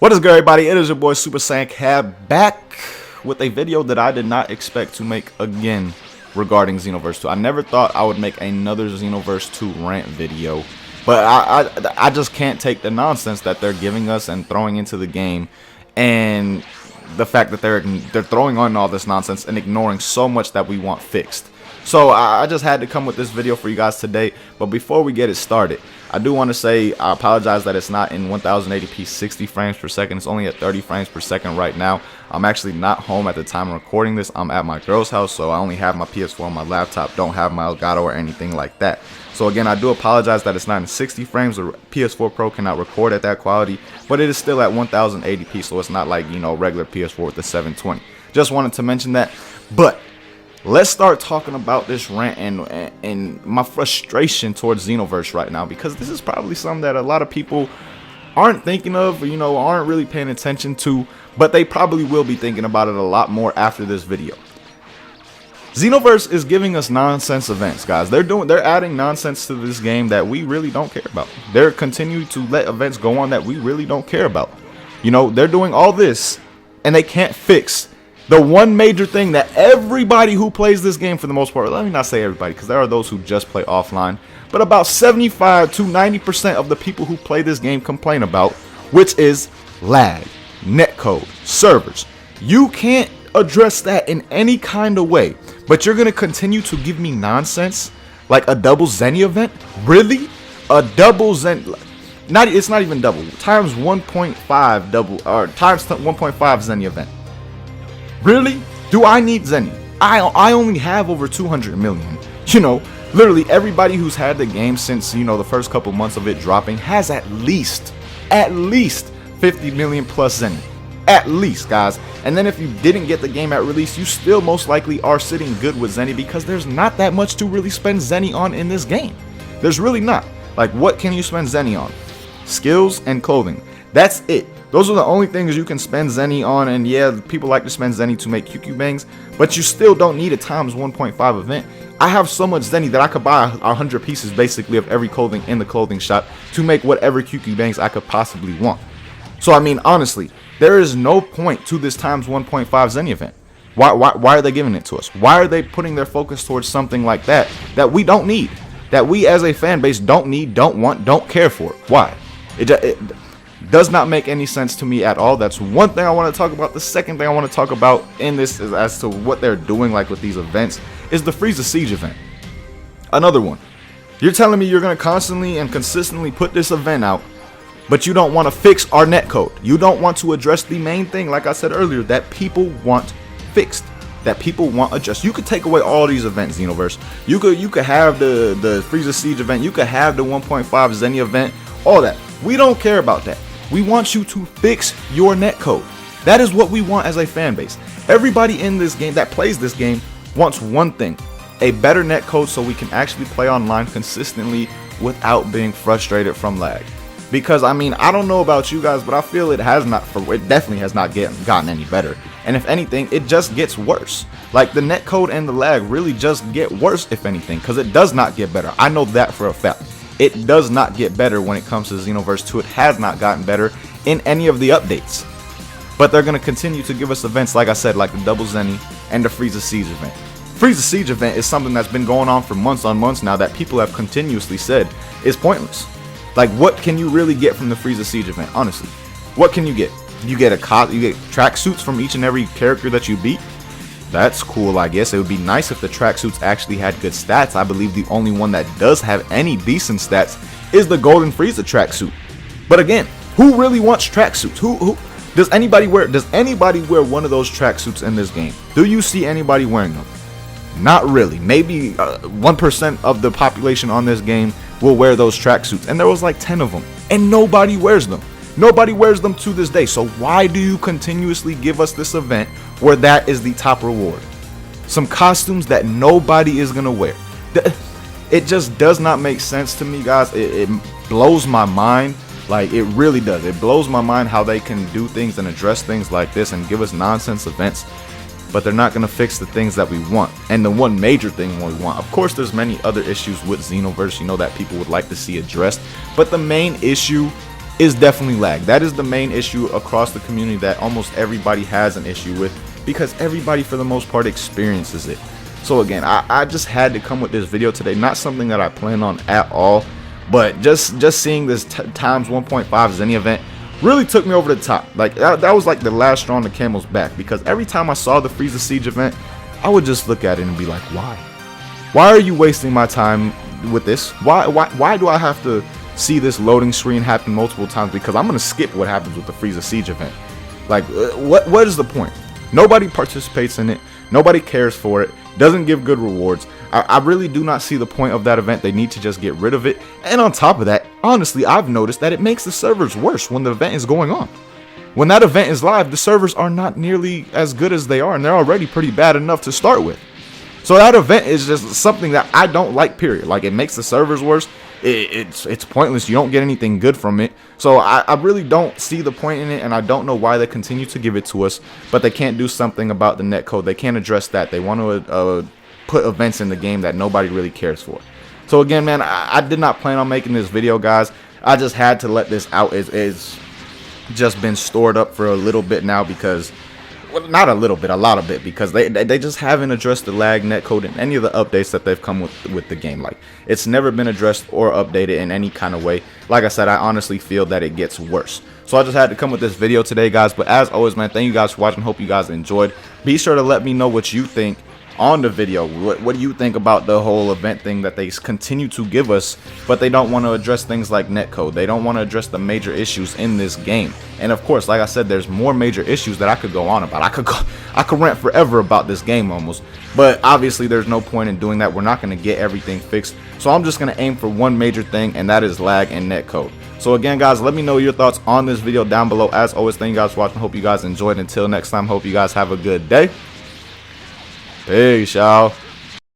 What is good, everybody? It is your boy Super Saiyan Cab back with a video that I did not expect to make again regarding Xenoverse 2. I never thought I would make another Xenoverse 2 rant video, but I just can't take the nonsense that they're giving us and throwing into the game, and the fact that they're throwing on all this nonsense and ignoring so much that we want fixed. So I just had to come with this video for you guys today. But before we get it started, I do want to say I apologize that it's not in 1080p 60 frames per second. It's only at 30 frames per second right now. I'm actually not home at the time of recording this. I'm at my girl's house, so I only have my PS4 on my laptop, don't have my Elgato or anything like that. So again, I do apologize that it's not in 60 frames. The PS4 Pro cannot record at that quality, but it is still at 1080p, so it's not like, you know, regular PS4 with the 720. Just wanted to mention that. But let's start talking about this rant and my frustration towards Xenoverse right now, because this is probably something that a lot of people aren't thinking of, or, you know, aren't really paying attention to, but they probably will be thinking about it a lot more after this video. Xenoverse is giving us nonsense events, guys. They're adding nonsense to this game that we really don't care about. They're continuing to let events go on that we really don't care about. You know, they're doing all this and they can't fix the one major thing that everybody who plays this game, for the most part, let me not say everybody, because there are those who just play offline, but about 75 to 90% of the people who play this game complain about, which is lag, netcode, servers. You can't address that in any kind of way, but you're going to continue to give me nonsense like a double Zenny event? Really? A double Zen? It's not even double. Times 1.5 double, or times 1.5 Zenny event. Really? Do I need Zenny? I only have over 200 million. You know, literally everybody who's had the game since, you know, the first couple months of it dropping has at least 50 million plus Zenny. At least, guys. And then if you didn't get the game at release, you still most likely are sitting good with Zenny, because there's not that much to really spend Zenny on in this game. There's really not. Like, what can you spend Zenny on? Skills and clothing. That's it. Those are the only things you can spend Zenny on, and yeah, people like to spend Zenny to make QQ bangs, but you still don't need a times 1.5 event. I have so much Zenny that I could buy 100 pieces basically of every clothing in the clothing shop to make whatever QQ bangs I could possibly want. So I mean, honestly, there is no point to this times 1.5 Zenny event. Why are they giving it to us? Why are they putting their focus towards something like that that we don't need, that we as a fan base don't need, don't want, don't care for? Why? It does not make any sense to me at all. That's one thing I want to talk about. The second thing I want to talk about in this is as to what they're doing, like with these events, is the Freeze the Siege event. Another one. You're telling me you're going to constantly and consistently put this event out, but you don't want to fix our netcode. You don't want to address the main thing, like I said earlier, that people want fixed, that people want adjust. You could take away all these events, Xenoverse. You could have the Freeze the Siege event. You could have the 1.5 Zenny event. All that. We don't care about that. We want you to fix your netcode. That is what we want as a fan base. Everybody in this game that plays this game wants one thing: a better netcode, so we can actually play online consistently without being frustrated from lag. Because I mean, I don't know about you guys, but I feel it definitely has not gotten any better. And if anything, it just gets worse. Like, the netcode and the lag really just get worse, if anything, because it does not get better. I know that for a fact. It does not get better when it comes to Xenoverse 2. It has not gotten better in any of the updates. But they're going to continue to give us events, like I said, like the Double Zenny and the Freeze the Siege event. Freeze the Siege event is something that's been going on for months on months now that people have continuously said is pointless. Like, what can you really get from the Freeze the Siege event? Honestly, what can you get? You get tracksuits from each and every character that you beat. That's cool, I guess. It would be nice if the tracksuits actually had good stats. I believe the only one that does have any decent stats is the Golden Frieza tracksuit. But again, who really wants tracksuits? Who does anybody wear one of those tracksuits in this game? Do you see anybody wearing them? Not really. Maybe 1% of the population on this game will wear those tracksuits, and there was like 10 of them, and nobody wears them. Nobody wears them to this day. So why do you continuously give us this event where that is the top reward? Some costumes that nobody is gonna wear. It just does not make sense to me, guys. It blows my mind. Like, it really does. It blows my mind how they can do things and address things like this and give us nonsense events, but they're not gonna fix the things that we want. And the one major thing we want, of course, there's many other issues with Xenoverse, you know, that people would like to see addressed, but the main issue is definitely lag. That is the main issue across the community that almost everybody has an issue with, because everybody for the most part experiences it. So again, I just had to come with this video today. Not something that I plan on at all, but just seeing this times 1.5 Zenny event really took me over the top. Like that was like the last straw on the camel's back, because every time I saw the Frieza Siege event, I would just look at it and be like, why are you wasting my time with this? Why do I have to see this loading screen happen multiple times? Because I'm gonna skip what happens with the Frieza Siege event. Like what is the point? Nobody participates in it, nobody cares for it, doesn't give good rewards. I really do not see the point of that event. They need to just get rid of it. And on top of that, honestly, I've noticed that it makes the servers worse when the event is going on. When that event is live, the servers are not nearly as good as they are, and they're already pretty bad enough to start with. So that event is just something that I don't like, period. Like, it makes the servers worse. It's pointless. You don't get anything good from it. So I really don't see the point in it, and I don't know why they continue to give it to us, but they can't do something about the netcode. They can't address that. They want to put events in the game that nobody really cares for. So again, man, I did not plan on making this video, guys. I just had to let this out. It's just been stored up for a little bit now, because, well, not a little bit, a lot of it, because they just haven't addressed the lag netcode in any of the updates that they've come with the game. Like, it's never been addressed or updated in any kind of way. Like I said, I honestly feel that it gets worse. So I just had to come with this video today, guys. But as always, man, thank you guys for watching. Hope you guys enjoyed. Be sure to let me know what you think on the video. What do you think about the whole event thing that they continue to give us, but they don't want to address things like netcode? They don't want to address the major issues in this game. And of course, like I said, there's more major issues that I could go on about. I could rant forever about this game almost, but obviously there's no point in doing that. We're not going to get everything fixed, so I'm just going to aim for one major thing, and that is lag and netcode. So again, guys, let me know your thoughts on this video down below. As always, thank you guys for watching. Hope you guys enjoyed. Until next time, hope you guys have a good day. Peace, y'all.